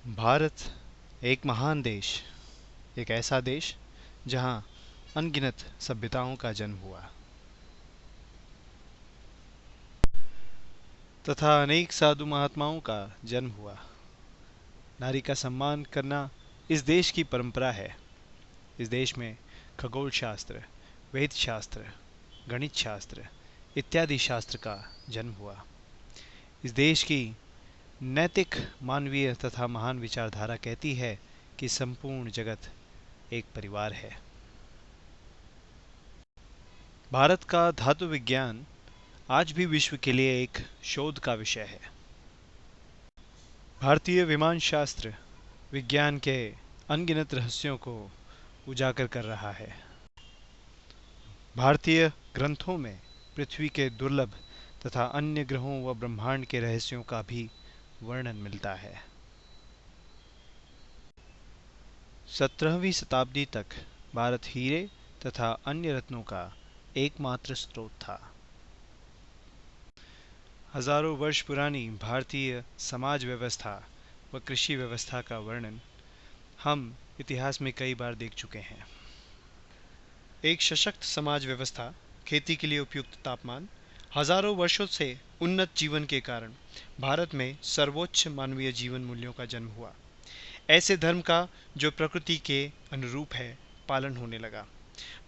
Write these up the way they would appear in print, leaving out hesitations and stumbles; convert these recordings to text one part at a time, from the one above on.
भारत एक महान देश, एक ऐसा देश जहां अनगिनत सभ्यताओं का जन्म हुआ तथा अनेक साधु महात्माओं का जन्म हुआ। नारी का सम्मान करना इस देश की परंपरा है। इस देश में खगोल शास्त्र, वेद शास्त्र, गणित शास्त्र इत्यादि शास्त्र का जन्म हुआ। इस देश की नैतिक, मानवीय तथा महान विचारधारा कहती है कि संपूर्ण जगत एक परिवार है। भारत का धातु विज्ञान आज भी विश्व के लिए एक शोध का विषय है। भारतीय विमान शास्त्र विज्ञान के अनगिनत रहस्यों को उजागर कर रहा है। भारतीय ग्रंथों में पृथ्वी के दुर्लभ तथा अन्य ग्रहों व ब्रह्मांड के रहस्यों का भी वर्णन मिलता है। 17वीं शताब्दी तक भारत हीरे तथा अन्य रत्नों का एकमात्र स्रोत था। हजारों वर्ष पुरानी भारतीय समाज व्यवस्था व कृषि व्यवस्था का वर्णन हम इतिहास में कई बार देख चुके हैं। एक सशक्त समाज व्यवस्था, खेती के लिए उपयुक्त तापमान, हजारों वर्षों से उन्नत जीवन के कारण भारत में सर्वोच्च मानवीय जीवन मूल्यों का जन्म हुआ। ऐसे धर्म का जो प्रकृति के अनुरूप है, पालन होने लगा।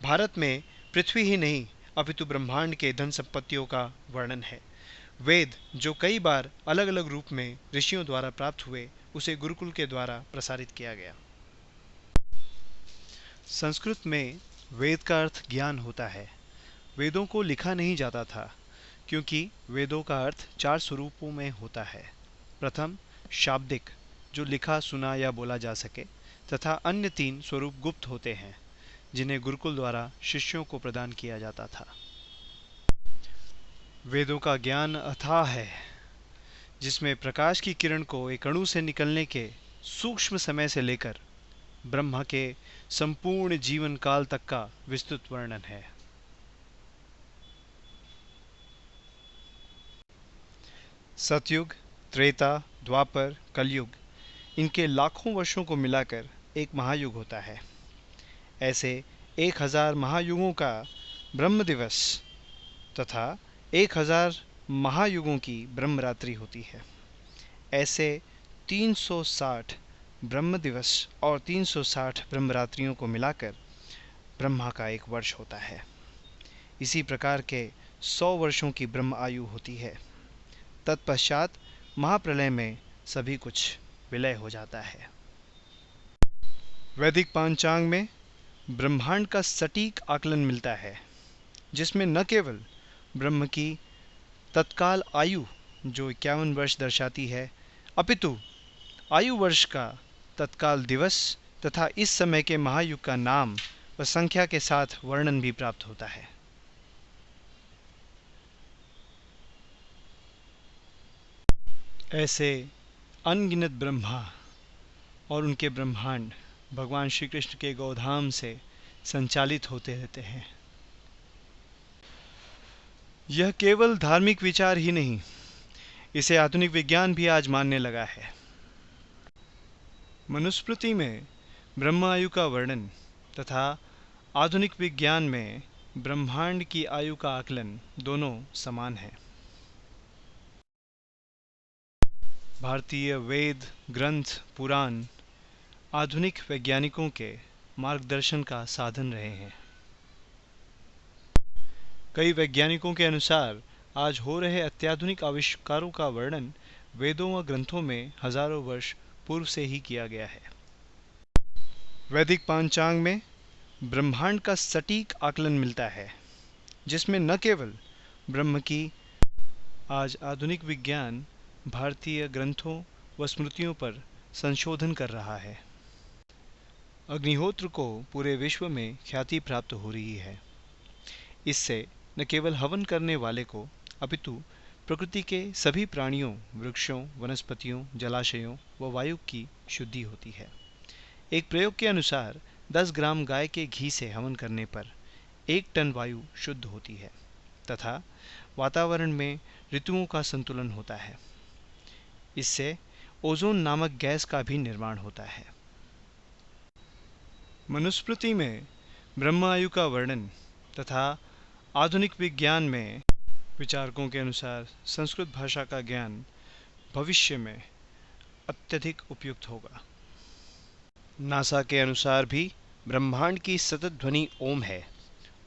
भारत में पृथ्वी ही नहीं अपितु ब्रह्मांड के धन संपत्तियों का वर्णन है। वेद जो कई बार अलग अलग रूप में ऋषियों द्वारा प्राप्त हुए, उसे गुरुकुल के द्वारा प्रसारित किया गया। संस्कृत में वेद का अर्थ ज्ञान होता है। वेदों को लिखा नहीं जाता था क्योंकि वेदों का अर्थ 4 स्वरूपों में होता है। प्रथम शाब्दिक, जो लिखा, सुना या बोला जा सके, तथा अन्य 3 स्वरूप गुप्त होते हैं जिन्हें गुरुकुल द्वारा शिष्यों को प्रदान किया जाता था। वेदों का ज्ञान अथाह है, जिसमें प्रकाश की किरण को एक अणु से निकलने के सूक्ष्म समय से लेकर ब्रह्मा के संपूर्ण जीवन काल तक का विस्तृत वर्णन है। सतयुग, त्रेता, द्वापर, कलयुग, इनके लाखों वर्षों को मिलाकर एक महायुग होता है। ऐसे 1000 महायुगों का ब्रह्म दिवस तथा 1000 महायुगों की ब्रह्मरात्रि होती है। ऐसे 360 ब्रह्म दिवस और 360 ब्रह्मरात्रियों को मिलाकर ब्रह्मा का एक वर्ष होता है। इसी प्रकार के 100 वर्षों की ब्रह्म आयु होती है। तत्पश्चात महाप्रलय में सभी कुछ विलय हो जाता है। वैदिक पांचांग में ब्रह्मांड का सटीक आकलन मिलता है, जिसमें न केवल ब्रह्म की तत्काल आयु जो 51 वर्ष दर्शाती है, अपितु आयु वर्ष का तत्काल दिवस तथा इस समय के महायुग का नाम व संख्या के साथ वर्णन भी प्राप्त होता है। ऐसे अनगिनत ब्रह्मा और उनके ब्रह्मांड भगवान श्री कृष्ण के गोधाम से संचालित होते रहते हैं। यह केवल धार्मिक विचार ही नहीं, इसे आधुनिक विज्ञान भी आज मानने लगा है। मनुस्मृति में ब्रह्म आयु का वर्णन तथा आधुनिक विज्ञान में ब्रह्मांड की आयु का आकलन दोनों समान है। भारतीय वेद, ग्रंथ, पुराण आधुनिक वैज्ञानिकों के मार्गदर्शन का साधन रहे हैं। कई वैज्ञानिकों के अनुसार आज हो रहे अत्याधुनिक आविष्कारों का वर्णन वेदों व ग्रंथों में हजारों वर्ष पूर्व से ही किया गया है। वैदिक पांचांग में ब्रह्मांड का सटीक आकलन मिलता है, जिसमें न केवल ब्रह्म की आज आधुनिक विज्ञान भारतीय ग्रंथों व स्मृतियों पर संशोधन कर रहा है। अग्निहोत्र को पूरे विश्व में ख्याति प्राप्त हो रही है। इससे न केवल हवन करने वाले को अपितु प्रकृति के सभी प्राणियों, वृक्षों, वनस्पतियों, जलाशयों व वायु की शुद्धि होती है। एक प्रयोग के अनुसार 10 ग्राम गाय के घी से हवन करने पर 1 टन वायु शुद्ध होती है तथा वातावरण में ऋतुओं का संतुलन होता है। इससे ओजोन नामक गैस का भी निर्माण होता है। मनुस्मृति में ब्रह्म आयु का वर्णन तथा आधुनिक विज्ञान में विचारकों के अनुसार संस्कृत भाषा का ज्ञान भविष्य में अत्यधिक उपयुक्त होगा। नासा के अनुसार भी ब्रह्मांड की सतत ध्वनि ओम है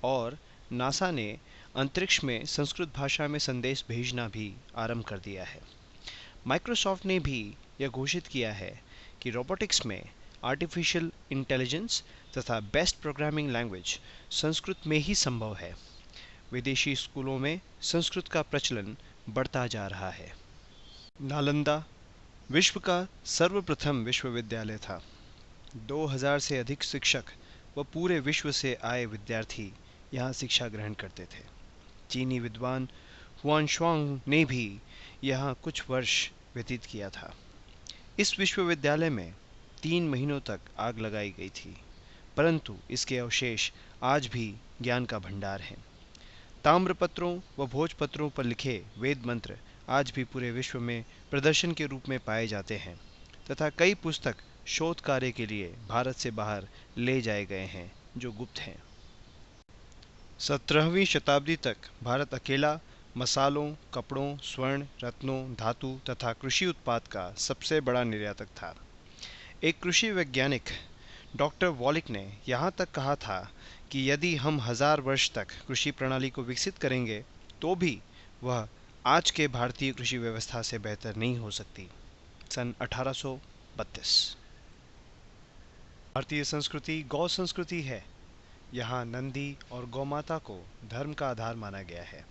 और नासा ने अंतरिक्ष में संस्कृत भाषा में संदेश भेजना भी आरंभ कर दिया है। माइक्रोसॉफ्ट ने भी यह घोषित किया है कि रोबोटिक्स में आर्टिफिशियल इंटेलिजेंस तथा बेस्ट प्रोग्रामिंग लैंग्वेज संस्कृत में ही संभव है। विदेशी स्कूलों में संस्कृत का प्रचलन बढ़ता जा रहा है। नालंदा विश्व का सर्वप्रथम विश्वविद्यालय था। 2000 से अधिक शिक्षक व पूरे विश्व से आए विद्यार्थी यहाँ शिक्षा ग्रहण करते थे। चीनी विद्वान हुआनश्वांग ने भी यहाँ कुछ वर्ष व्यतीत किया था। इस विश्वविद्यालय में 3 महीनों तक आग लगाई गई थी, परंतु इसके अवशेष आज भी ज्ञान का भंडार हैं। ताम्रपत्रों व भोजपत्रों पर लिखे वेद मंत्र आज भी पूरे विश्व में प्रदर्शन के रूप में पाए जाते हैं तथा कई पुस्तक शोध कार्य के लिए भारत से बाहर ले जाए गए हैं जो गुप्त हैं। 17वीं शताब्दी तक भारत अकेला मसालों, कपड़ों, स्वर्ण, रत्नों, धातु तथा कृषि उत्पाद का सबसे बड़ा निर्यातक था। एक कृषि वैज्ञानिक डॉक्टर वॉलिक ने यहाँ तक कहा था कि यदि हम 1000 वर्ष तक कृषि प्रणाली को विकसित करेंगे तो भी वह आज के भारतीय कृषि व्यवस्था से बेहतर नहीं हो सकती। सन 1832। भारतीय संस्कृति गौ संस्कृति है। यहाँ नंदी और गौमाता को धर्म का आधार माना गया है।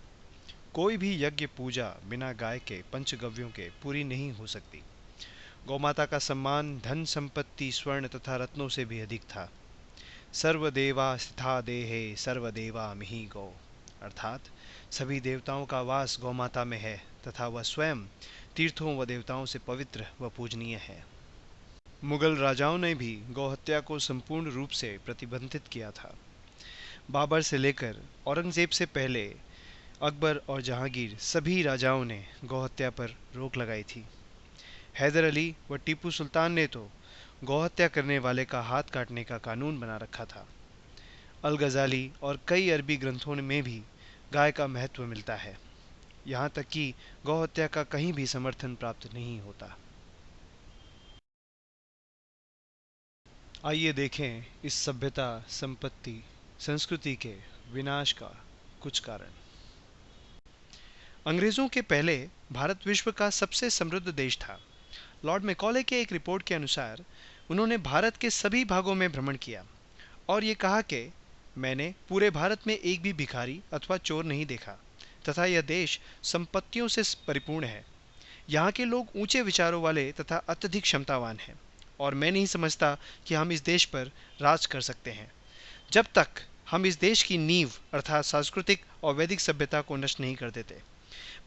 कोई भी यज्ञ पूजा बिना गाय के पंचगव्यों के पूरी नहीं हो सकती। गौमाता का सम्मान धन संपत्ति स्वर्ण तथा रत्नों से भी अधिक था। सर्वदेवा स्थिता देहे सर्वदेवा मिहि गौ, अर्थात सभी देवताओं का वास गौमाता में है तथा वह स्वयं तीर्थों व देवताओं से पवित्र व पूजनीय है। मुगल राजाओं ने भी गौहत्या को संपूर्ण रूप से प्रतिबंधित किया था। बाबर से लेकर औरंगजेब से पहले अकबर और जहांगीर सभी राजाओं ने गौहत्या पर रोक लगाई थी। हैदर अली व टीपू सुल्तान ने तो गौहत्या करने वाले का हाथ काटने का कानून बना रखा था। अल गजाली और कई अरबी ग्रंथों में भी गाय का महत्व मिलता है। यहाँ तक कि गौहत्या का कहीं भी समर्थन प्राप्त नहीं होता। आइए देखें इस सभ्यता, संपत्ति, संस्कृति के विनाश का कुछ कारण। अंग्रेजों के पहले भारत विश्व का सबसे समृद्ध देश था। लॉर्ड मैकॉले के एक रिपोर्ट के अनुसार उन्होंने भारत के सभी भागों में भ्रमण किया और ये कहा कि मैंने पूरे भारत में एक भी भिखारी अथवा चोर नहीं देखा तथा यह देश संपत्तियों से परिपूर्ण है। यहाँ के लोग ऊंचे विचारों वाले तथा अत्यधिक क्षमतावान हैं और मैं नहीं समझता कि हम इस देश पर राज कर सकते हैं जब तक हम इस देश की नींव अर्थात सांस्कृतिक और वैदिक सभ्यता को नष्ट नहीं कर देते।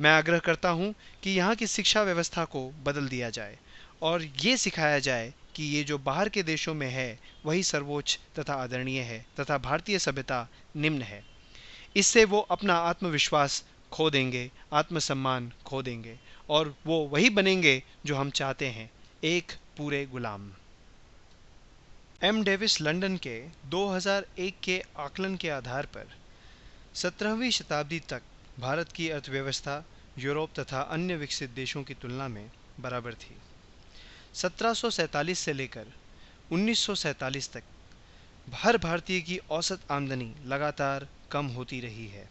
मैं आग्रह करता हूँ कि यहाँ की शिक्षा व्यवस्था को बदल दिया जाए और ये सिखाया जाए कि ये जो बाहर के देशों में है वही सर्वोच्च तथा आदरणीय है तथा भारतीय सभ्यता निम्न है। इससे वो अपना आत्मविश्वास खो देंगे, आत्मसम्मान खो देंगे और वो वही बनेंगे जो हम चाहते हैं, एक पूरे गुलाम। एम डेविस लंदन के 2001 के आकलन के आधार पर 17वीं शताब्दी तक भारत की अर्थव्यवस्था यूरोप तथा अन्य विकसित देशों की तुलना में बराबर थी। 1747 से लेकर 1947 तक हर भारतीय की औसत आमदनी लगातार कम होती रही है।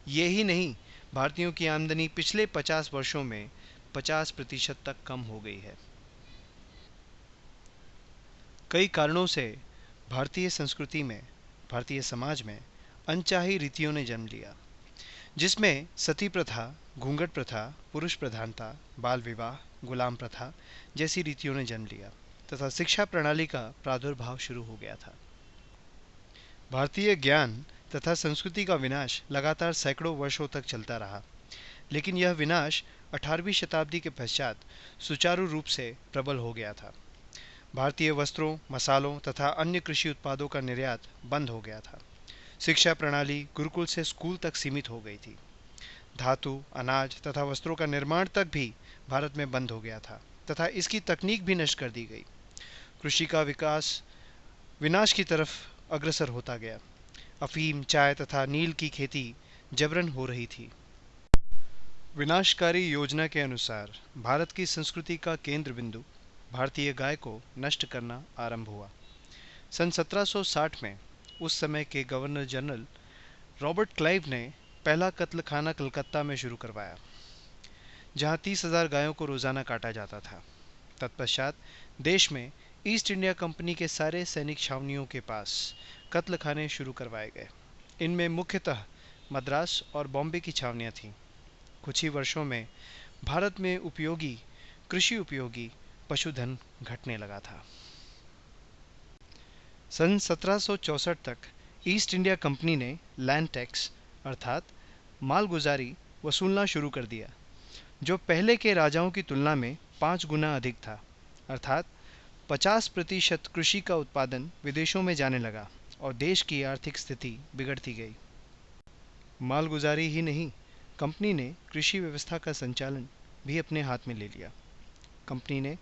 ये ही नहीं, भारतीयों की आमदनी पिछले 50 वर्षों में 50% तक कम हो गई है। कई कारणों से भारतीय संस्कृति में, भारतीय समाज में अनचाही रीतियों ने जन्म लिया, जिसमें सती प्रथा, घूंघट प्रथा, पुरुष प्रधानता, बाल विवाह, गुलाम प्रथा जैसी रीतियों ने जन्म लिया तथा शिक्षा प्रणाली का प्रादुर्भाव शुरू हो गया था। भारतीय ज्ञान तथा संस्कृति का विनाश लगातार सैकड़ों वर्षों तक चलता रहा, लेकिन यह विनाश 18वीं शताब्दी के पश्चात सुचारू रूप से प्रबल हो गया था। भारतीय वस्त्रों, मसालों तथा अन्य कृषि उत्पादों का निर्यात बंद हो गया था। शिक्षा प्रणाली गुरुकुल से स्कूल तक सीमित हो गई थी। धातु, अनाज तथा वस्त्रों का निर्माण तक भी भारत में बंद हो गया था तथा इसकी तकनीक भी नष्ट कर दी गई। कृषि का विकास विनाश की तरफ अग्रसर होता गया। अफीम, चाय तथा नील की खेती जबरन हो रही थी। विनाशकारी योजना के अनुसार भारत की संस्कृति का केंद्र बिंदु भारतीय गाय को नष्ट करना आरंभ हुआ। सन 1760 में उस समय के गवर्नर जनरल रॉबर्ट क्लाइव ने पहला कत्ल खाना कलकत्ता में शुरू करवाया, जहां 30,000 गायों को रोजाना काटा जाता था। तत्पश्चात देश में ईस्ट इंडिया कंपनी के सारे सैनिक छावनियों के पास कत्ल खाने शुरू करवाए गए। इनमें मुख्यतः मद्रास और बॉम्बे की छावनियां थीं। कुछ ही वर्षों में भारत में कृषि उपयोगी पशुधन घटने लगा था। सन 1764 तक ईस्ट इंडिया कंपनी ने लैंड टैक्स अर्थात मालगुजारी वसूलना शुरू कर दिया, जो पहले के राजाओं की तुलना में 5 गुना अधिक था। अर्थात 50% कृषि का उत्पादन विदेशों में जाने लगा और देश की आर्थिक स्थिति बिगड़ती गई। मालगुजारी ही नहीं, कंपनी ने कृषि व्यवस्था का संचालन भी अपने हाथ में ले लिया। कंपनी ने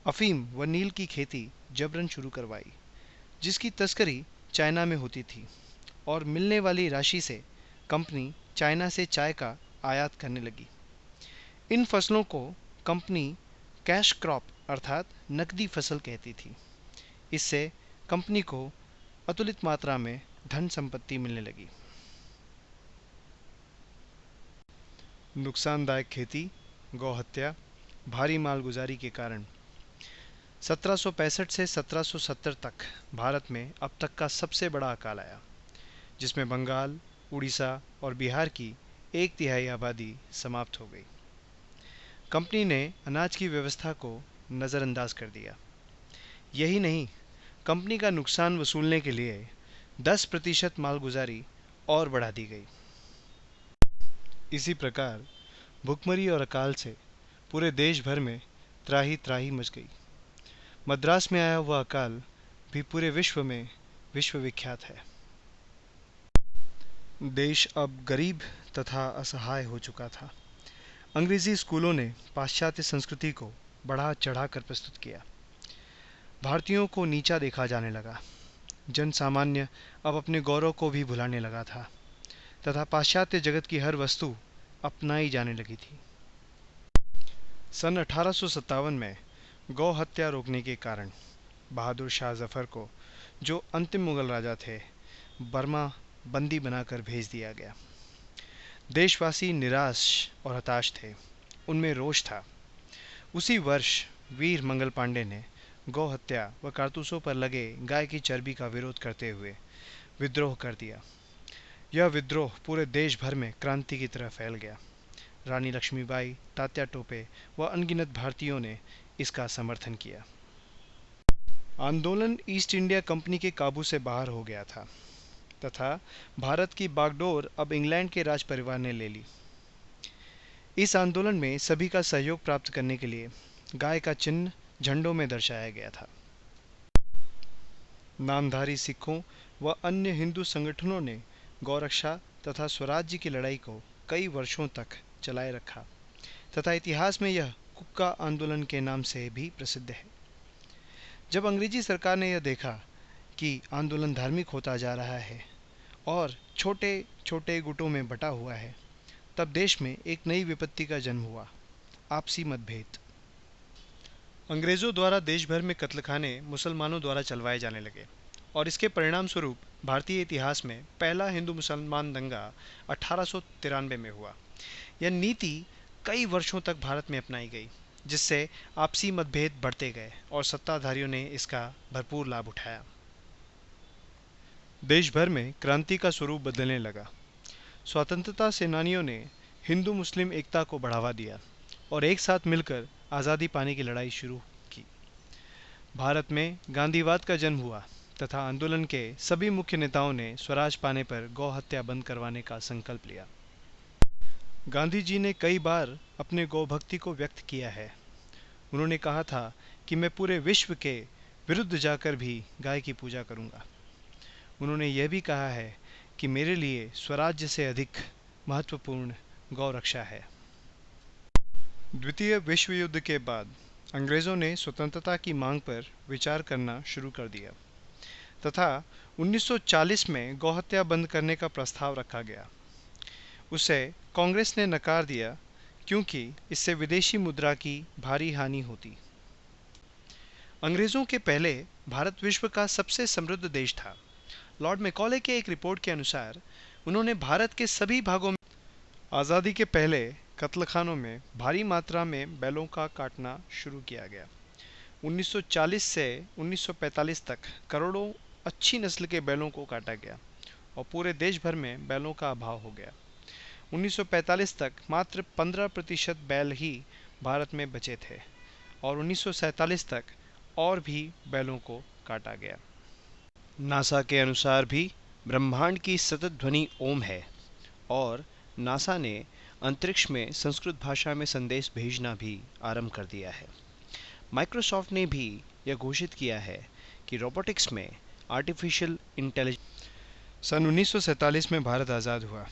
अफीम व नील की खेती जबरन शुरू करवाई, जिसकी तस्करी चाइना में होती थी, और मिलने वाली राशि से कंपनी चाइना से चाय का आयात करने लगी। इन फसलों को कंपनी कैश क्रॉप अर्थात नकदी फसल कहती थी। इससे कंपनी को अतुलित मात्रा में धन संपत्ति मिलने लगी। नुकसानदायक खेती, गौहत्या, भारी मालगुजारी के कारण 1765 से 1770 तक भारत में अब तक का सबसे बड़ा अकाल आया, जिसमें बंगाल, उड़ीसा और बिहार की 1/3 आबादी समाप्त हो गई। कंपनी ने अनाज की व्यवस्था को नज़रअंदाज कर दिया। यही नहीं, कंपनी का नुकसान वसूलने के लिए 10% मालगुजारी और बढ़ा दी गई। इसी प्रकार भुखमरी और अकाल से पूरे देश भर में त्राही त्राही मच गई। मद्रास में आया हुआ अकाल भी पूरे विश्व में विश्वविख्यात है। देश अब गरीब तथा असहाय हो चुका था। अंग्रेजी स्कूलों ने पाश्चात्य संस्कृति को बढ़ा चढ़ा कर प्रस्तुत किया। भारतीयों को नीचा देखा जाने लगा। जन सामान्य अब अपने गौरव को भी भुलाने लगा था तथा पाश्चात्य जगत की हर वस्तु अपनाई जाने लगी थी। सन 1857 में गौ हत्या रोकने के कारण बहादुर शाह जफर को, जो अंतिम मुगल राजा थे, बर्मा बंदी बनाकर भेज दिया गया। देशवासी निराश और हताश थे, उनमें रोष था। उसी वर्ष वीर मंगल पांडे ने गौ हत्या व कारतूसों पर लगे गाय की चर्बी का विरोध करते हुए विद्रोह कर दिया। यह विद्रोह पूरे देश भर में क्रांति की तरह फैल गया। रानी लक्ष्मीबाई, तात्या टोपे व अनगिनत भारतीयों ने इसका समर्थन किया। आंदोलन ईस्ट इंडिया कंपनी के काबू से बाहर हो गया था तथा भारत की बागडोर अब इंग्लैंड के राज परिवार ने ले ली। इस आंदोलन में सभी का सहयोग प्राप्त करने के लिए गाय का चिन्ह झंडों में दर्शाया गया था। नामधारी सिखों व अन्य हिंदू संगठनों ने गौरक्षा तथा स्वराज्य की लड़ाई को कई वर्षों तक चलाए रखा तथा इतिहास में यह कुक्का आंदोलन के नाम से भी प्रसिद्ध है। जब अंग्रेजी सरकार ने यह देखा कि आंदोलन धार्मिक होता जा रहा है और छोटे छोटे गुटों में बटा हुआ है, तब देश में एक नई विपत्ति का जन्म हुआ, आपसी मतभेद। अंग्रेज़ों द्वारा देश भर में कत्लखाने मुसलमानों द्वारा चलवाए जाने लगे और इसके परिणाम स्वरूप भारतीय इतिहास में पहला हिंदू मुसलमान दंगा 1893 में हुआ। यह नीति कई वर्षों तक भारत में अपनाई गई, जिससे आपसी मतभेद बढ़ते गए और सत्ताधारियों ने इसका भरपूर लाभ उठाया। देश भर में क्रांति का स्वरूप बदलने लगा। स्वतंत्रता सेनानियों ने हिंदू मुस्लिम एकता को बढ़ावा दिया और एक साथ मिलकर आज़ादी पाने की लड़ाई शुरू की। भारत में गांधीवाद का जन्म हुआ तथा आंदोलन के सभी मुख्य नेताओं ने स्वराज पाने पर गौ हत्या बंद करवाने का संकल्प लिया। गांधी जी ने कई बार अपने गौ भक्ति को व्यक्त किया है। उन्होंने कहा था कि मैं पूरे विश्व के विरुद्ध जाकर भी गाय की पूजा करूंगा। उन्होंने यह भी कहा है कि मेरे लिए स्वराज्य से अधिक महत्वपूर्ण गौ रक्षा है। द्वितीय विश्व युद्ध के बाद अंग्रेज़ों ने स्वतंत्रता की मांग पर विचार करना शुरू कर दिया तथा 1940 में गौहत्या बंद करने का प्रस्ताव रखा गया। उसे कांग्रेस ने नकार दिया क्योंकि इससे विदेशी मुद्रा की भारी हानि होती। अंग्रेज़ों के पहले भारत विश्व का सबसे समृद्ध देश था। लॉर्ड मैकॉले के एक रिपोर्ट के अनुसार उन्होंने भारत के सभी भागों में आज़ादी के पहले कत्लखानों में भारी मात्रा में बैलों का काटना शुरू किया गया। 1940 से 1945 तक करोड़ों अच्छी नस्ल के बैलों को काटा गया और पूरे देश भर में बैलों का अभाव हो गया। 1945 तक मात्र 15% बैल ही भारत में बचे थे और 1947 तक और भी बैलों को काटा गया। नासा के अनुसार भी ब्रह्मांड की सतत ध्वनि ओम है और नासा ने अंतरिक्ष में संस्कृत भाषा में संदेश भेजना भी आरंभ कर दिया है। माइक्रोसॉफ्ट ने भी यह घोषित किया है कि रोबोटिक्स में आर्टिफिशियल इंटेलिजेंस। सन 1947 में भारत आज़ाद हुआ,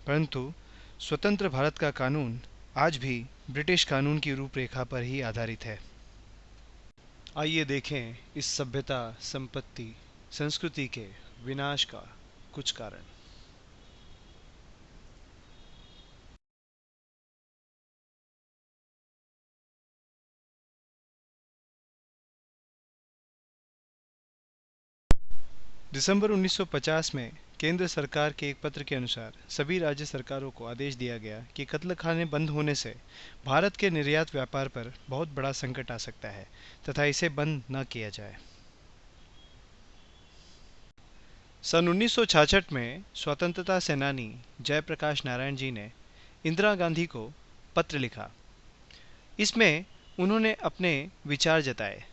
परंतु स्वतंत्र भारत का कानून आज भी ब्रिटिश कानून की रूपरेखा पर ही आधारित है। आइए देखें इस सभ्यता, संपत्ति, संस्कृति के विनाश का कुछ कारण। दिसंबर 1950 में केंद्र सरकार के एक पत्र के अनुसार सभी राज्य सरकारों को आदेश दिया गया कि कत्लखाने बंद होने से भारत के निर्यात व्यापार पर बहुत बड़ा संकट आ सकता है तथा इसे बंद न किया जाए। सन 1966 में स्वतंत्रता सेनानी जयप्रकाश नारायण जी ने इंदिरा गांधी को पत्र लिखा। इसमें उन्होंने अपने विचार जताए।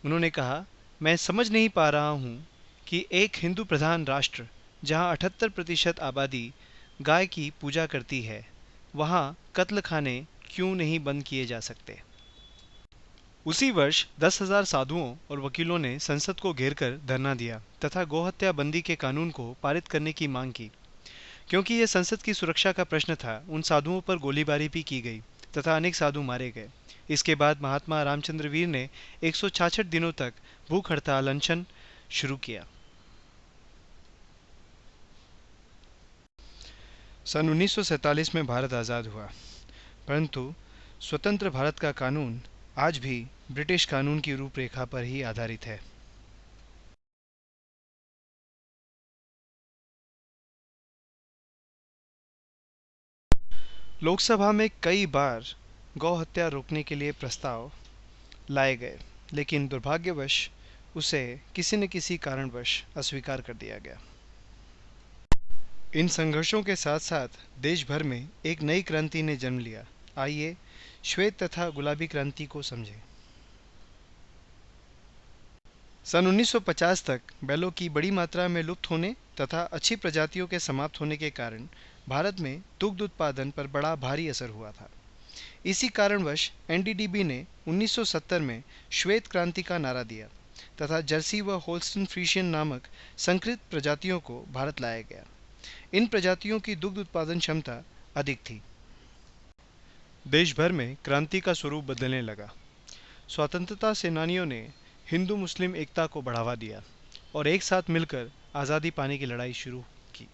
उन्होंने कहा, मैं समझ नहीं पा रहा हूँ कि एक हिंदू प्रधान राष्ट्र जहाँ 78% आबादी गाय की पूजा करती है, वहाँ कत्लखाने क्यों नहीं बंद किए जा सकते। उसी वर्ष 10,000 साधुओं और वकीलों ने संसद को घेरकर धरना दिया तथा गोहत्या बंदी के कानून को पारित करने की मांग की। क्योंकि यह संसद की सुरक्षा का प्रश्न था, उन साधुओं पर गोलीबारी भी की गई तथा अनेक साधु मारे गए। इसके बाद महात्मा रामचंद्र वीर ने 166 दिनों तक भूख हड़ताल अनशन शुरू किया। सन 1947 में भारत आज़ाद हुआ, परंतु स्वतंत्र भारत का कानून आज भी ब्रिटिश कानून की रूपरेखा पर ही आधारित है। लोकसभा में कई बार गौ हत्या रोकने के लिए प्रस्ताव लाए गए, लेकिन दुर्भाग्यवश उसे किसी न किसी कारणवश अस्वीकार कर दिया गया। इन संघर्षों के साथ साथ देश भर में एक नई क्रांति ने जन्म लिया। आइए श्वेत तथा गुलाबी क्रांति को समझें। सन 1950 तक बैलों की बड़ी मात्रा में लुप्त होने तथा अच्छी प्रजातियों के समाप्त होने के कारण भारत में दुग्ध उत्पादन पर बड़ा भारी असर हुआ था। इसी कारणवश एनडीडीबी ने 1970 में श्वेत क्रांति का नारा दिया तथा जर्सी व होल्स्टन फ्रीशियन नामक संकरित प्रजातियों को भारत लाया गया। इन प्रजातियों की दुग्ध उत्पादन क्षमता अधिक थी। देश भर में क्रांति का स्वरूप बदलने लगा। स्वतंत्रता सेनानियों ने हिंदू मुस्लिम एकता को बढ़ावा दिया और एक साथ मिलकर आज़ादी पाने की लड़ाई शुरू की।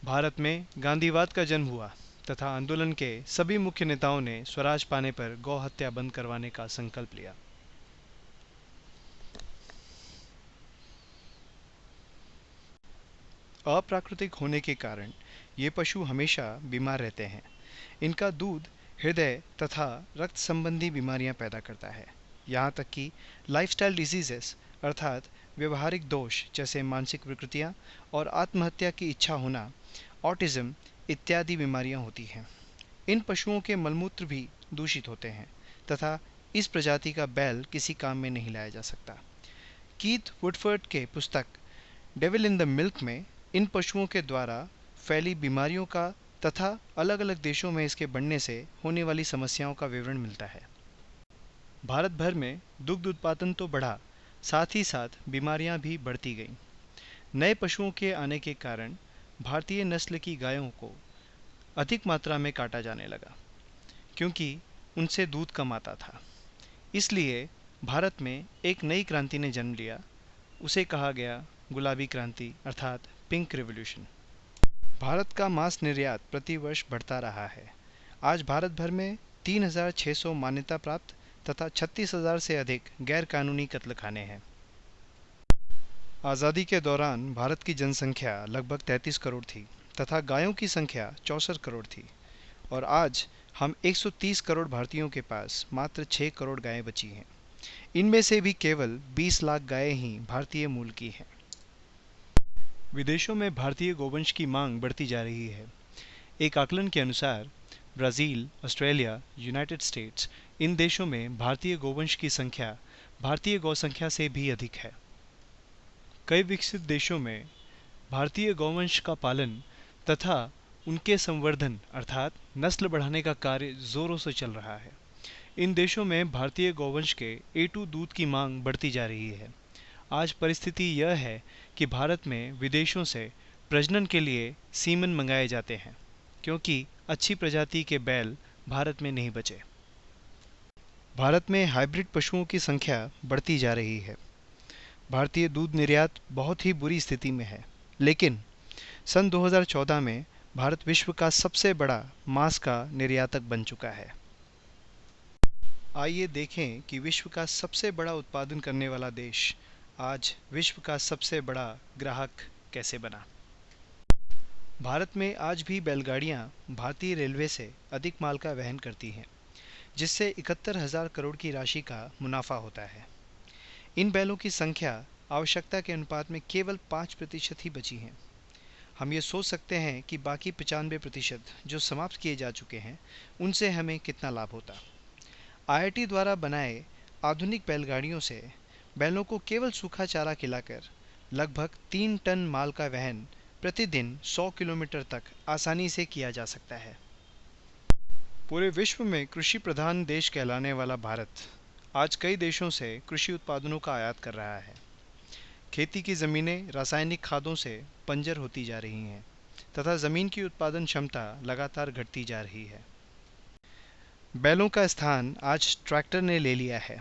भारत में गांधीवाद का जन्म हुआ तथा आंदोलन के सभी मुख्य नेताओं ने स्वराज पाने पर गौ हत्या बंद करवाने का संकल्प लिया। अप्राकृतिक होने के कारण ये पशु हमेशा बीमार रहते हैं। इनका दूध हृदय तथा रक्त संबंधी बीमारियां पैदा करता है। यहाँ तक कि लाइफस्टाइल डिजीजेस अर्थात व्यवहारिक दोष जैसे मानसिक विकृतियाँ और आत्महत्या की इच्छा होना, ऑटिज्म इत्यादि बीमारियाँ होती हैं। इन पशुओं के मलमूत्र भी दूषित होते हैं तथा इस प्रजाति का बैल किसी काम में नहीं लाया जा सकता। कीथ वुडफर्ड के पुस्तक डेविल इन द मिल्क में इन पशुओं के द्वारा फैली बीमारियों का तथा अलग अलग देशों में इसके बढ़ने से होने वाली समस्याओं का विवरण मिलता है। भारत भर में दुग्ध उत्पादन तो बढ़ा, साथ ही साथ बीमारियां भी बढ़ती गईं। नए पशुओं के आने के कारण भारतीय नस्ल की गायों को अधिक मात्रा में काटा जाने लगा, क्योंकि उनसे दूध कम आता था। इसलिए भारत में एक नई क्रांति ने जन्म लिया। उसे कहा गया गुलाबी क्रांति अर्थात पिंक रिवॉल्यूशन। भारत का मांस निर्यात प्रति वर्ष बढ़ता रहा है। आज भारत भर में 3,600 मान्यता प्राप्त तथा 36,000 से अधिक गैर कानूनी कत्लखाने हैं। आज़ादी के दौरान भारत की जनसंख्या लगभग 33 करोड़ थी तथा गायों की संख्या 64 करोड़ थी, और आज हम 130 करोड़ भारतीयों के पास मात्र 6 करोड़ गायें बची हैं। इनमें से भी केवल 20 लाख गायें ही भारतीय मूल की हैं। विदेशों में भारतीय गोवंश की मांग बढ़ती जा रही है। एक आकलन के अनुसार ब्राज़ील, ऑस्ट्रेलिया, यूनाइटेड स्टेट्स, इन देशों में भारतीय गोवंश की संख्या भारतीय गौसंख्या से भी अधिक है। कई विकसित देशों में भारतीय गौवंश का पालन तथा उनके संवर्धन अर्थात नस्ल बढ़ाने का कार्य जोरों से चल रहा है। इन देशों में भारतीय गौवंश के A2 दूध की मांग बढ़ती जा रही है। आज परिस्थिति यह है कि भारत में विदेशों से प्रजनन के लिए सीमन मंगाए जाते हैं, क्योंकि अच्छी प्रजाति के बैल भारत में नहीं बचे। भारत में हाइब्रिड पशुओं की संख्या बढ़ती जा रही है। भारतीय दूध निर्यात बहुत ही बुरी स्थिति में है, लेकिन सन 2014 में भारत विश्व का सबसे बड़ा मांस का निर्यातक बन चुका है। आइए देखें कि विश्व का सबसे बड़ा उत्पादन करने वाला देश आज विश्व का सबसे बड़ा ग्राहक कैसे बना। भारत में आज भी बैलगाड़ियां भारतीय रेलवे से अधिक माल का वहन करती हैं, जिससे 71,000 करोड़ की राशि का मुनाफा होता है। इन बैलों की संख्या आवश्यकता के अनुपात में केवल 5% ही बची है। हम ये सोच सकते हैं कि बाकी 95% जो समाप्त किए जा चुके हैं, उनसे हमें कितना लाभ होता। IIT द्वारा बनाए आधुनिक बैलगाड़ियों से बैलों को केवल सूखा चारा खिलाकर लगभग 3 टन माल का वहन प्रतिदिन 100 किलोमीटर तक आसानी से किया जा सकता है। पूरे विश्व में कृषि प्रधान देश कहलाने वाला भारत आज कई देशों से कृषि उत्पादनों का आयात कर रहा है। खेती की ज़मीनें रासायनिक खादों से बंजर होती जा रही हैं तथा ज़मीन की उत्पादन क्षमता लगातार घटती जा रही है। बैलों का स्थान आज ट्रैक्टर ने ले लिया है।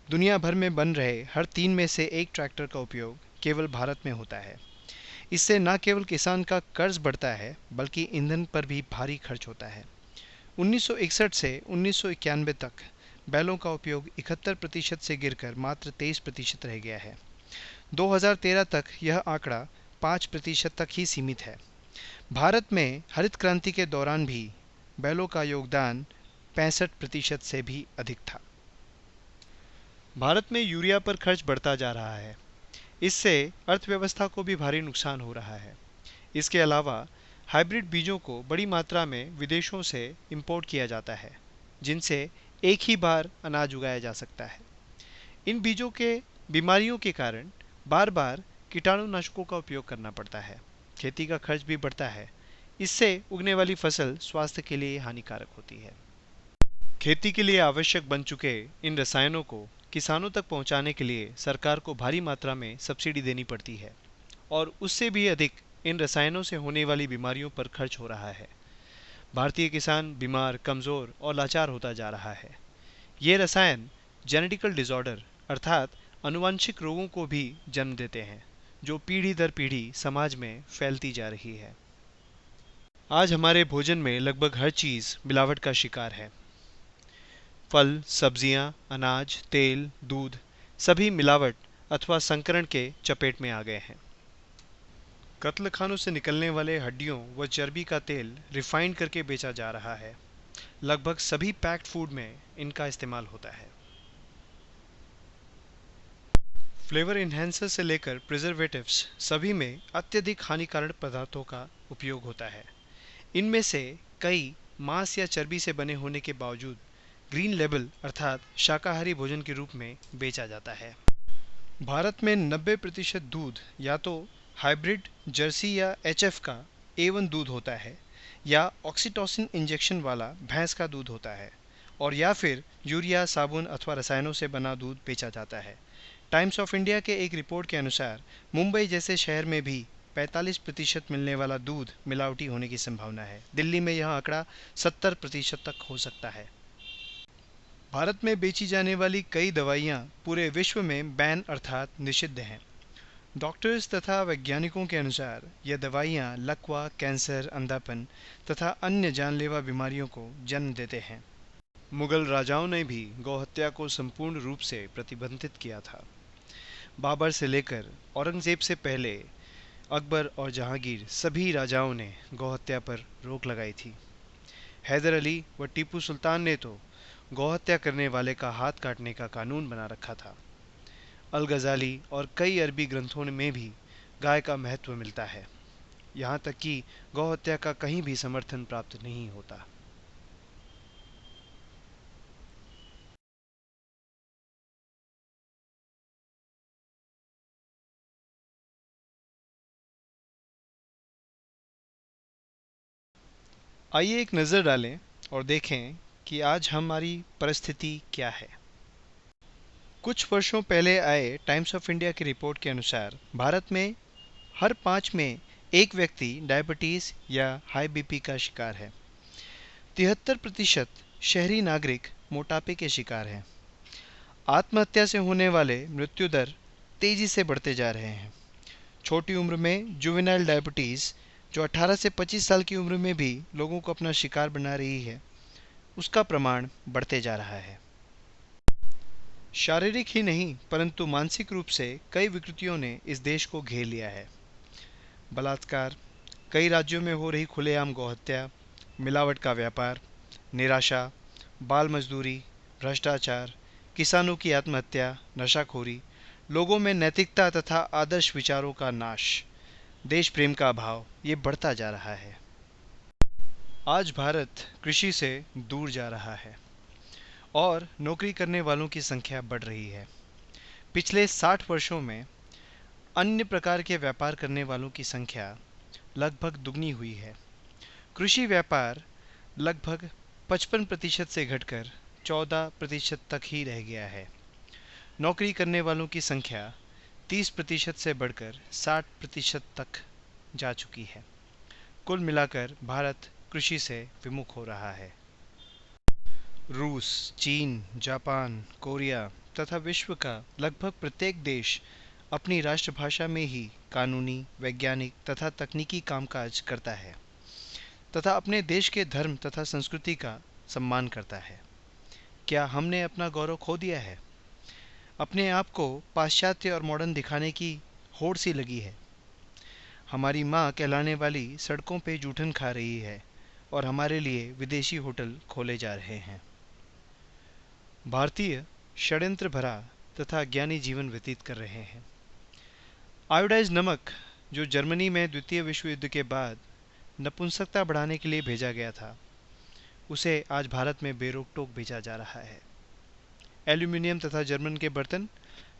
दुनिया भर में बन रहे हर 3 में से 1 ट्रैक्टर का उपयोग केवल भारत में होता है। इससे न केवल किसान का कर्ज बढ़ता है, बल्कि ईंधन पर भी भारी खर्च होता है। 1961 से 1991 तक बैलों का उपयोग 71% से गिरकर मात्र 23% रह गया है। 2013 तक यह आंकड़ा 5% तक ही सीमित है। भारत में हरित क्रांति के दौरान भी बैलों का योगदान 65% से भी अधिक था। भारत में यूरिया पर खर्च बढ़ता जा रहा है। इससे अर्थव्यवस्था को भी भारी नुकसान हो रहा है। इसके अलावा हाइब्रिड बीजों को बड़ी मात्रा में विदेशों से इंपोर्ट किया जाता है, जिनसे एक ही बार अनाज उगाया जा सकता है। इन बीजों के बीमारियों के कारण बार बार कीटाणुनाशकों का उपयोग करना पड़ता है। खेती का खर्च भी बढ़ता है। इससे उगने वाली फसल स्वास्थ्य के लिए हानिकारक होती है। खेती के लिए आवश्यक बन चुके इन रसायनों को किसानों तक पहुंचाने के लिए सरकार को भारी मात्रा में सब्सिडी देनी पड़ती है, और उससे भी अधिक इन रसायनों से होने वाली बीमारियों पर खर्च हो रहा है। भारतीय किसान बीमार, कमज़ोर और लाचार होता जा रहा है। ये रसायन जेनेटिकल डिसऑर्डर अर्थात आनुवंशिक रोगों को भी जन्म देते हैं, जो पीढ़ी दर पीढ़ी समाज में फैलती जा रही है। आज हमारे भोजन में लगभग हर चीज़ मिलावट का शिकार है। फल, सब्जियां, अनाज, तेल, दूध सभी मिलावट अथवा संकरण के चपेट में आ गए हैं। कत्लखानों से निकलने वाले हड्डियों व चर्बी का तेल रिफाइंड करके बेचा जा रहा है। लगभग सभी पैक्ड फूड में इनका इस्तेमाल होता है। फ्लेवर इन्हेंसर से लेकर प्रिजर्वेटिव्स सभी में अत्यधिक हानिकारक पदार्थों का उपयोग होता है। इनमें से कई मांस या चर्बी से बने होने के बावजूद ग्रीन लेबल अर्थात शाकाहारी भोजन के रूप में बेचा जाता है। भारत में 90% दूध या तो हाइब्रिड, जर्सी या HF का A1 दूध होता है, या ऑक्सीटोसिन इंजेक्शन वाला भैंस का दूध होता है, और या फिर यूरिया, साबुन अथवा रसायनों से बना दूध बेचा जाता है। टाइम्स ऑफ इंडिया के एक रिपोर्ट के अनुसार मुंबई जैसे शहर में भी 45% मिलने वाला दूध मिलावटी होने की संभावना है। दिल्ली में यह आंकड़ा 70% तक हो सकता है। भारत में बेची जाने वाली कई दवाइयाँ पूरे विश्व में बैन अर्थात निषिद्ध हैं। डॉक्टर्स तथा वैज्ञानिकों के अनुसार यह दवाइयाँ लकवा, कैंसर, अंधापन तथा अन्य जानलेवा बीमारियों को जन्म देते हैं। मुगल राजाओं ने भी गौहत्या को संपूर्ण रूप से प्रतिबंधित किया था। बाबर से लेकर औरंगजेब से पहले अकबर और जहांगीर सभी राजाओं ने गौहत्या पर रोक लगाई थी। हैदर अली व टीपू सुल्तान ने तो गौहत्या करने वाले का हाथ काटने का कानून बना रखा था। अल गजाली और कई अरबी ग्रंथों में भी गाय का महत्व मिलता है, यहाँ तक कि गौहत्या का कहीं भी समर्थन प्राप्त नहीं होता। आइए एक नज़र डालें और देखें कि आज हमारी परिस्थिति क्या है। कुछ वर्षों पहले आए टाइम्स ऑफ इंडिया की रिपोर्ट के अनुसार भारत में हर 5 में एक व्यक्ति डायबिटीज़ या हाई बीपी का शिकार है। 73% शहरी नागरिक मोटापे के शिकार हैं। आत्महत्या से होने वाले मृत्यु दर तेजी से बढ़ते जा रहे हैं। छोटी उम्र में जुवेनाइल डायबिटीज़, जो 18 से 25 साल की उम्र में भी लोगों को अपना शिकार बना रही है, उसका प्रमाण बढ़ते जा रहा है। शारीरिक ही नहीं परंतु मानसिक रूप से कई विकृतियों ने इस देश को घेर लिया है। बलात्कार, कई राज्यों में हो रही खुलेआम गौहत्या, मिलावट का व्यापार, निराशा, बाल मजदूरी, भ्रष्टाचार, किसानों की आत्महत्या, नशाखोरी, लोगों में नैतिकता तथा आदर्श विचारों का नाश, देश प्रेम का अभाव, ये बढ़ता जा रहा है। आज भारत कृषि से दूर जा रहा है और नौकरी करने वालों की संख्या बढ़ रही है। पिछले 60 वर्षों में अन्य प्रकार के व्यापार करने वालों की संख्या लगभग दुगनी हुई है। कृषि व्यापार लगभग 55% से घटकर 14% तक ही रह गया है। नौकरी करने वालों की संख्या 30% से बढ़कर 60% तक जा चुकी है। कुल मिलाकर भारत कृषि से विमुख हो रहा है। रूस, चीन, जापान, कोरिया तथा विश्व का लगभग प्रत्येक देश अपनी राष्ट्रभाषा में ही कानूनी, वैज्ञानिक तथा तकनीकी कामकाज करता है तथा अपने देश के धर्म तथा संस्कृति का सम्मान करता है। क्या हमने अपना गौरव खो दिया है? अपने आप को पाश्चात्य और मॉडर्न दिखाने की होड़ सी लगी है। हमारी माँ कहलाने वाली सड़कों पे जूठन खा रही है और हमारे लिए विदेशी होटल खोले जा रहे हैं। भारतीय षड्यंत्र भरा तथा ज्ञानी जीवन व्यतीत कर रहे हैं। आयोडाइज नमक, जो जर्मनी में द्वितीय विश्व युद्ध के बाद नपुंसकता बढ़ाने के लिए भेजा गया था, उसे आज भारत में बेरोक टोक बेचा जा रहा है। एल्यूमिनियम तथा जर्मन के बर्तन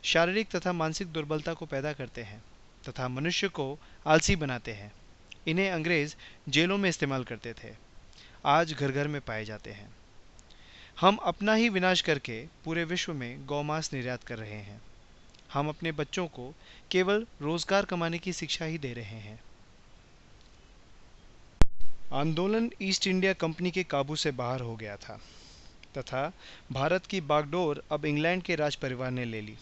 शारीरिक तथा मानसिक दुर्बलता को पैदा करते हैं तथा मनुष्य को आलसी बनाते हैं। इन्हें अंग्रेज जेलों में इस्तेमाल करते थे, आज घर घर में पाए जाते हैं। हम अपना ही विनाश करके पूरे विश्व में गौमांस निर्यात कर रहे हैं। हम अपने बच्चों को केवल रोजगार कमाने की शिक्षा ही दे रहे हैं। आंदोलन ईस्ट इंडिया कंपनी के काबू से बाहर हो गया था तथा भारत की बागडोर अब इंग्लैंड के राज परिवार ने ले ली।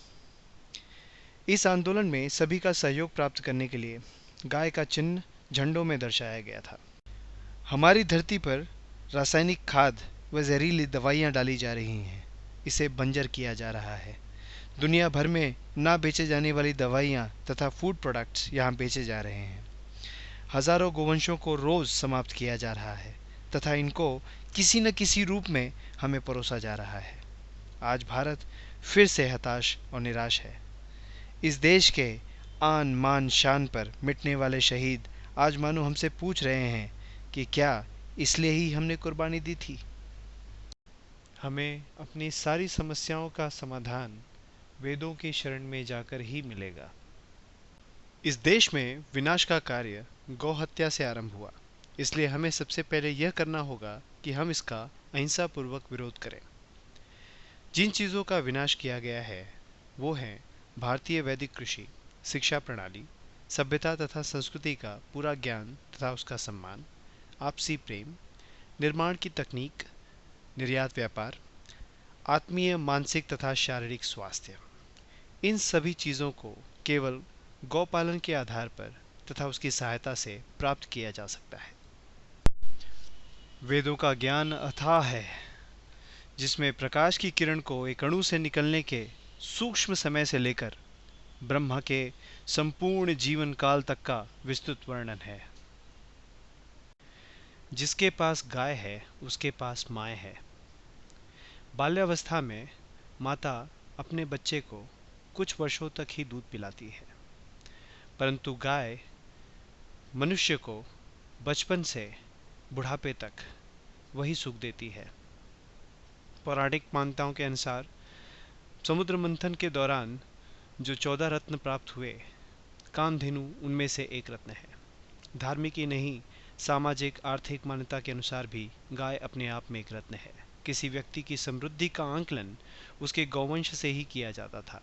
इस आंदोलन में सभी का सहयोग प्राप्त करने के लिए गाय का चिन्ह झंडों में दर्शाया गया था। हमारी धरती पर रासायनिक खाद व जहरीली दवाइयाँ डाली जा रही हैं, इसे बंजर किया जा रहा है। दुनिया भर में ना बेचे जाने वाली दवाइयाँ तथा फूड प्रोडक्ट्स यहाँ बेचे जा रहे हैं। हजारों गोवंशों को रोज़ समाप्त किया जा रहा है तथा इनको किसी न किसी रूप में हमें परोसा जा रहा है। आज भारत फिर से हताश और निराश है। इस देश के आन मान शान पर मिटने वाले शहीद आज मानो हमसे पूछ रहे हैं कि क्या इसलिए ही हमने कुर्बानी दी थी। हमें अपनी सारी समस्याओं का समाधान वेदों की शरण में जाकर ही मिलेगा। इस देश में विनाश का कार्य गौ हत्या से आरंभ हुआ, इसलिए हमें सबसे पहले यह करना होगा कि हम इसका अहिंसा पूर्वक विरोध करें। जिन चीज़ों का विनाश किया गया है वो हैं भारतीय वैदिक कृषि, शिक्षा प्रणाली, सभ्यता तथा संस्कृति का पूरा ज्ञान तथा उसका सम्मान, आपसी प्रेम, निर्माण की तकनीक, निर्यात व्यापार, आत्मीय, मानसिक तथा शारीरिक स्वास्थ्य, इन सभी चीज़ों को केवल गौपालन के आधार पर तथा उसकी सहायता से प्राप्त किया जा सकता है। वेदों का ज्ञान अथाह है, जिसमें प्रकाश की किरण को एक अणु से निकलने के सूक्ष्म समय से लेकर ब्रह्मा के संपूर्ण जीवन काल तक का विस्तृत वर्णन है। जिसके पास गाय है उसके पास माय है। बाल्यावस्था में माता अपने बच्चे को कुछ वर्षों तक ही दूध पिलाती है, परंतु गाय मनुष्य को बचपन से बुढ़ापे तक वही सुख देती है। पौराणिक मान्यताओं के अनुसार समुद्र मंथन के दौरान जो 14 रत्न प्राप्त हुए, कामधेनु उनमें से एक रत्न है। धार्मिक ही नहीं, सामाजिक आर्थिक मान्यता के अनुसार भी गाय अपने आप में एक रत्न है। किसी व्यक्ति की समृद्धि का आंकलन उसके गौवंश से ही किया जाता था।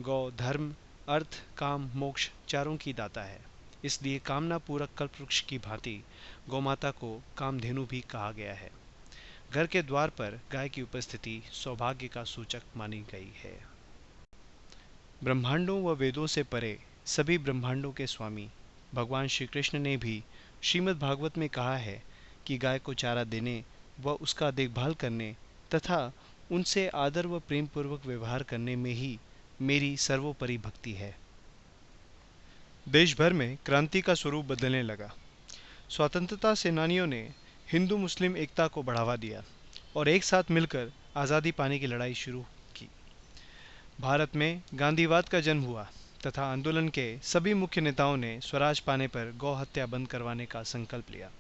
गौ धर्म, अर्थ, काम, मोक्ष चारों की दाता है, इसलिए कामना पूरक कल्पवृक्ष की भांति गौमाता को कामधेनु भी कहा गया है। घर के द्वार पर गाय की उपस्थिति सौभाग्य का सूचक मानी गई है। ब्रह्मांडों व वेदों से परे सभी ब्रह्मांडों के स्वामी भगवान श्री कृष्ण ने भी श्रीमद् भागवत में कहा है कि गाय को चारा देने व उसका देखभाल करने तथा उनसे आदर व प्रेम पूर्वक व्यवहार करने में ही मेरी सर्वोपरि भक्ति है। देश भर में क्रांति का स्वरूप बदलने लगा। स्वतंत्रता सेनानियों ने हिंदू मुस्लिम एकता को बढ़ावा दिया और एक साथ मिलकर आज़ादी पाने की लड़ाई शुरू की। भारत में गांधीवाद का जन्म हुआ तथा आंदोलन के सभी मुख्य नेताओं ने स्वराज पाने पर गौ हत्या बंद करवाने का संकल्प लिया।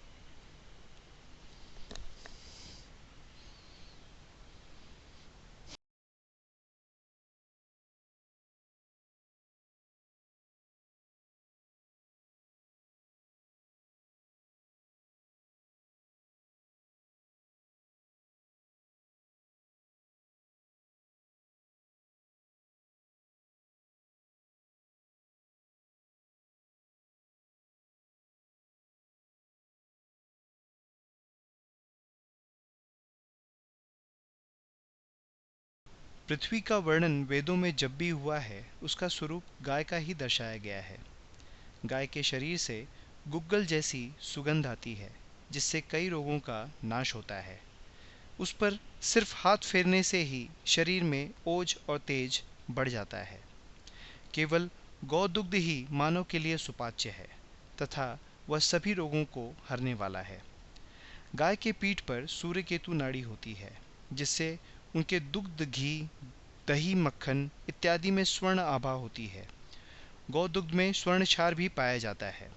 पृथ्वी का वर्णन वेदों में जब भी हुआ है, उसका स्वरूप गाय का ही दर्शाया गया है। गाय के शरीर से गुग्गल जैसी सुगंध आती है, जिससे कई रोगों का नाश होता है। उस पर सिर्फ हाथ फेरने से ही शरीर में ओज और तेज बढ़ जाता है। केवल गौदुग्ध ही मानव के लिए सुपाच्य है तथा वह सभी रोगों को हरने वाला है। गाय के पीठ पर सूर्य केतु नाड़ी होती है, जिससे उनके दुग्ध, घी, दही, मक्खन इत्यादि में स्वर्ण आभा होती है। गौदुग्ध में स्वर्ण क्षार भी पाया जाता है।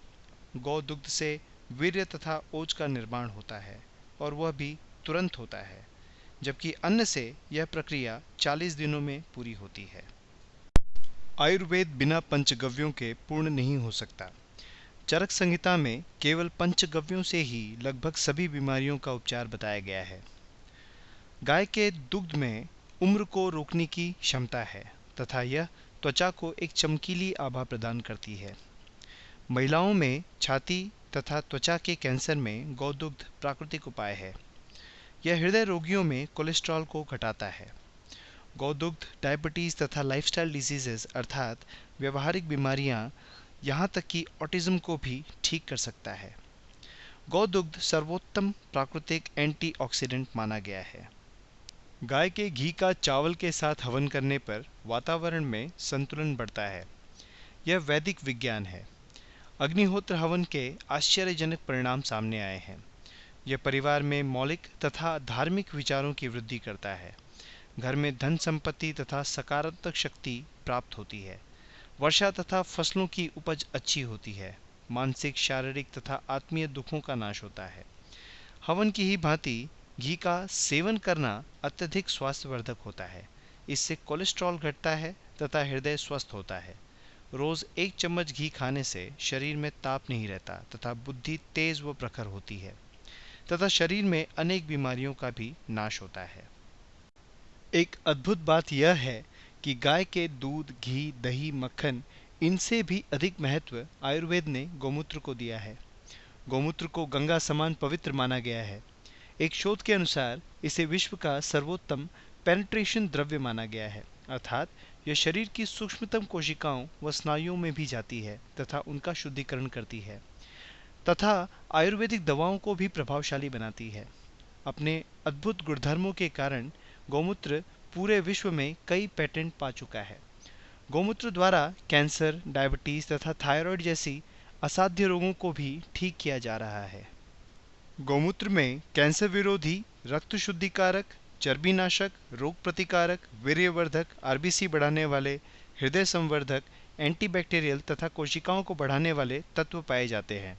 गौदुग्ध से वीर्य तथा ओज का निर्माण होता है और वह भी तुरंत होता है, जबकि अन्न से यह प्रक्रिया 40 दिनों में पूरी होती है। आयुर्वेद बिना पंचगव्यों के पूर्ण नहीं हो सकता। चरक संहिता में केवल पंचगव्यों से ही लगभग सभी बीमारियों का उपचार बताया गया है। गाय के दुग्ध में उम्र को रोकने की क्षमता है तथा यह त्वचा को एक चमकीली आभा प्रदान करती है। महिलाओं में छाती तथा त्वचा के कैंसर में गौदुग्ध प्राकृतिक उपाय है। यह हृदय रोगियों में कोलेस्ट्रॉल को घटाता है। गौदुग्ध डायबिटीज़ तथा लाइफस्टाइल डिजीजेस अर्थात व्यवहारिक बीमारियां, यहाँ तक कि ऑटिज्म को भी ठीक कर सकता है। गौदुग्ध सर्वोत्तम प्राकृतिक एंटीऑक्सीडेंट माना गया है। गाय के घी का चावल के साथ हवन करने पर वातावरण में संतुलन बढ़ता है। यह वैदिक विज्ञान है। अग्निहोत्र हवन के आश्चर्यजनक परिणाम सामने आए हैं। यह परिवार में मौलिक तथा धार्मिक विचारों की वृद्धि करता है। घर में धन संपत्ति तथा सकारात्मक शक्ति प्राप्त होती है। वर्षा तथा फसलों की उपज अच्छी होती है। मानसिक, शारीरिक तथा आत्मीय दुखों का नाश होता है। हवन की ही भांति घी का सेवन करना अत्यधिक स्वास्थ्यवर्धक होता है। इससे कोलेस्ट्रॉल घटता है तथा हृदय स्वस्थ होता है। रोज 1 चम्मच घी खाने से शरीर में ताप नहीं रहता तथा बुद्धि तेज व प्रखर होती है तथा शरीर में अनेक बीमारियों का भी नाश होता है। एक अद्भुत बात यह है कि गाय के दूध, घी, दही, मक्खन इनसे भी अधिक महत्व आयुर्वेद ने गौमूत्र को दिया है। गौमूत्र को गंगा समान पवित्र माना गया है। एक शोध के अनुसार इसे विश्व का सर्वोत्तम पेनिट्रेशन द्रव्य माना गया है, अर्थात यह शरीर की सूक्ष्मतम कोशिकाओं व स्नायुओं में भी जाती है तथा उनका शुद्धिकरण करती है तथा आयुर्वेदिक दवाओं को भी प्रभावशाली बनाती है। अपने अद्भुत गुणधर्मों के कारण गौमूत्र पूरे विश्व में कई पेटेंट पा चुका है। गौमूत्र द्वारा कैंसर, डायबिटीज तथा थायराइड जैसी असाध्य रोगों को भी ठीक किया जा रहा है। गौमूत्र में कैंसर विरोधी, रक्त शुद्धिकारक, चर्बी नाशक, रोग प्रतिकारक, वीर्यवर्धक, आरबीसी बढ़ाने वाले, हृदय संवर्धक, एंटीबैक्टीरियल तथा कोशिकाओं को बढ़ाने वाले तत्व पाए जाते हैं।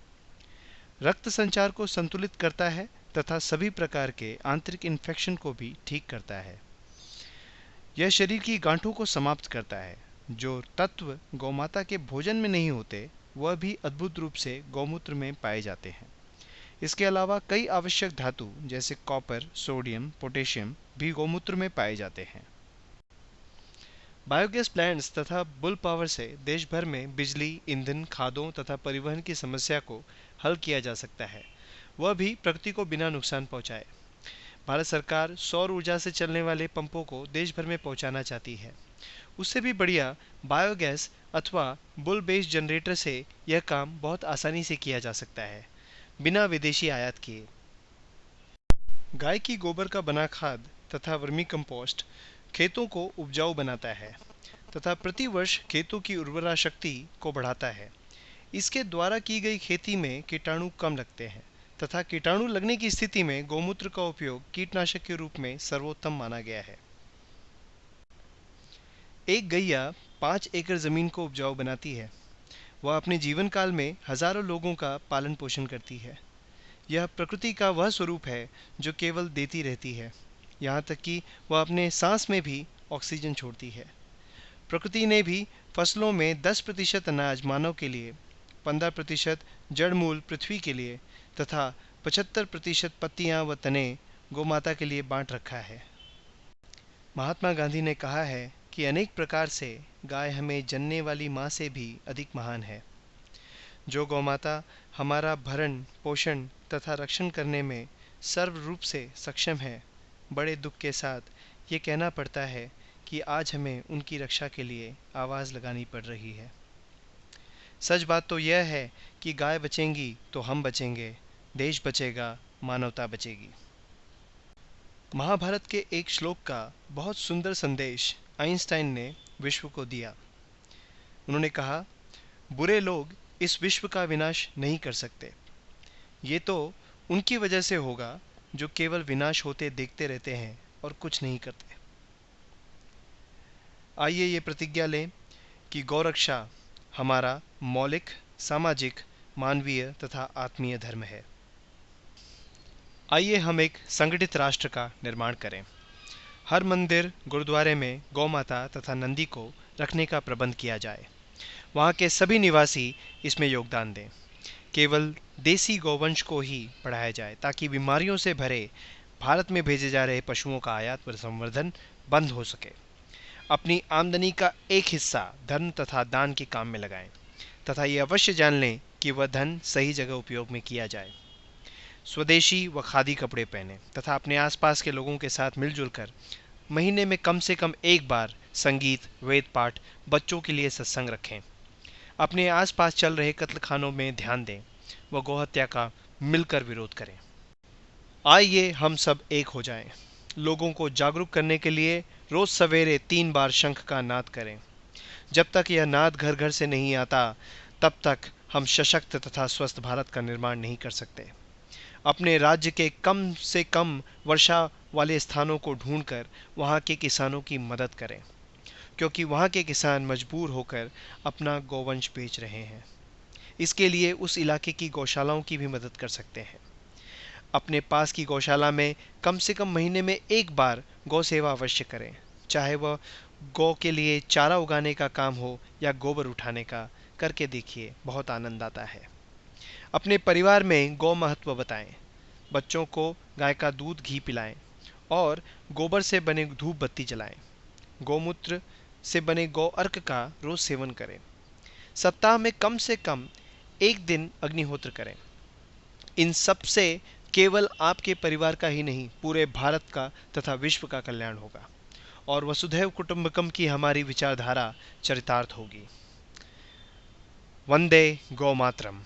रक्त संचार को संतुलित करता है तथा सभी प्रकार के आंतरिक इन्फेक्शन को भी ठीक करता है। यह शरीर की गांठों को समाप्त करता है। जो तत्व गौमाता के भोजन में नहीं होते वह भी अद्भुत रूप से गौमूत्र में पाए जाते हैं। इसके अलावा कई आवश्यक धातु जैसे कॉपर, सोडियम, पोटेशियम भी गौमूत्र में पाए जाते हैं। बायोगैस प्लांट्स तथा बुल पावर से देश भर में बिजली, ईंधन, खादों तथा परिवहन की समस्या को हल किया जा सकता है, वह भी प्रकृति को बिना नुकसान पहुंचाए। भारत सरकार सौर ऊर्जा से चलने वाले पंपों को देश भर में पहुंचाना चाहती है। उससे भी बढ़िया बायोगैस अथवा बुल बेस्ड जनरेटर से यह काम बहुत आसानी से किया जा सकता है, बिना विदेशी आयात किए। गाय की गोबर का बना खाद तथा वर्मी कंपोस्ट खेतों को उपजाऊ बनाता है तथा प्रति वर्ष खेतों की उर्वरा शक्ति को बढ़ाता है। इसके द्वारा की गई खेती में कीटाणु कम लगते हैं तथा कीटाणु लगने की स्थिति में गौमूत्र का उपयोग कीटनाशक के रूप में सर्वोत्तम माना गया है। एक गैया 5 एकड़ जमीन को उपजाऊ बनाती है। वह अपने जीवन काल में हजारों लोगों का पालन पोषण करती है। यह प्रकृति का वह स्वरूप है जो केवल देती रहती है, यहाँ तक कि वह अपने सांस में भी ऑक्सीजन छोड़ती है। प्रकृति ने भी फसलों में 10% अनाज मानव के लिए, 15% जड़ मूल पृथ्वी के लिए तथा 75% पत्तियां व तने गोमाता के लिए बांट रखा है। महात्मा गांधी ने कहा है कि अनेक प्रकार से गाय हमें जनने वाली माँ से भी अधिक महान है। जो गौमाता हमारा भरण पोषण तथा रक्षण करने में सर्व रूप से सक्षम है, बड़े दुख के साथ ये कहना पड़ता है कि आज हमें उनकी रक्षा के लिए आवाज़ लगानी पड़ रही है। सच बात तो यह है कि गाय बचेंगी तो हम बचेंगे, देश बचेगा, मानवता बचेगी। महाभारत के एक श्लोक का बहुत सुंदर संदेश आइंस्टाइन ने विश्व को दिया। उन्होंने कहा, बुरे लोग इस विश्व का विनाश नहीं कर सकते। ये तो उनकी वजह से होगा जो केवल विनाश होते देखते रहते हैं और कुछ नहीं करते। आइए ये प्रतिज्ञा लें कि गौरक्षा हमारा मौलिक, सामाजिक, मानवीय तथा आत्मीय धर्म है। आइए हम एक संगठित राष्ट्र का निर्माण करें। हर मंदिर, गुरुद्वारे में गौ माता तथा नंदी को रखने का प्रबंध किया जाए। वहाँ के सभी निवासी इसमें योगदान दें। केवल देसी गौवंश को ही बढ़ाया जाए ताकि बीमारियों से भरे भारत में भेजे जा रहे पशुओं का आयात व संवर्धन बंद हो सके। अपनी आमदनी का एक हिस्सा धर्म तथा दान के काम में लगाएं तथा ये अवश्य जान लें कि वह धन सही जगह उपयोग में किया जाए। स्वदेशी व खादी कपड़े पहनें तथा अपने आसपास के लोगों के साथ मिलजुल कर महीने में कम से कम एक बार संगीत, वेद पाठ, बच्चों के लिए सत्संग रखें। अपने आसपास चल रहे कत्लखानों में ध्यान दें व गोहत्या का मिलकर विरोध करें। आइए हम सब एक हो जाएं। लोगों को जागरूक करने के लिए रोज सवेरे 3 बार शंख का नाद करें। जब तक यह नाद घर घर से नहीं आता तब तक हम सशक्त तथा स्वस्थ भारत का निर्माण नहीं कर सकते। अपने राज्य के कम से कम वर्षा वाले स्थानों को ढूंढकर वहाँ के किसानों की मदद करें, क्योंकि वहाँ के किसान मजबूर होकर अपना गौवंश बेच रहे हैं। इसके लिए उस इलाके की गौशालाओं की भी मदद कर सकते हैं। अपने पास की गौशाला में कम से कम महीने में एक बार गौ सेवा अवश्य करें, चाहे वह गौ के लिए चारा उगाने का काम हो या गोबर उठाने का। करके देखिए, बहुत आनंद आता है। अपने परिवार में गौ महत्व बताएं। बच्चों को गाय का दूध, घी पिलाएं और गोबर से बने धूप बत्ती जलाएं। गौमूत्र से बने गौ अर्क का रोज सेवन करें। सप्ताह में कम से कम एक दिन अग्निहोत्र करें। इन सब से केवल आपके परिवार का ही नहीं, पूरे भारत का तथा विश्व का कल्याण होगा और वसुधैव कुटुंबकम की हमारी विचारधारा चरितार्थ होगी। वंदे गौ मातरम।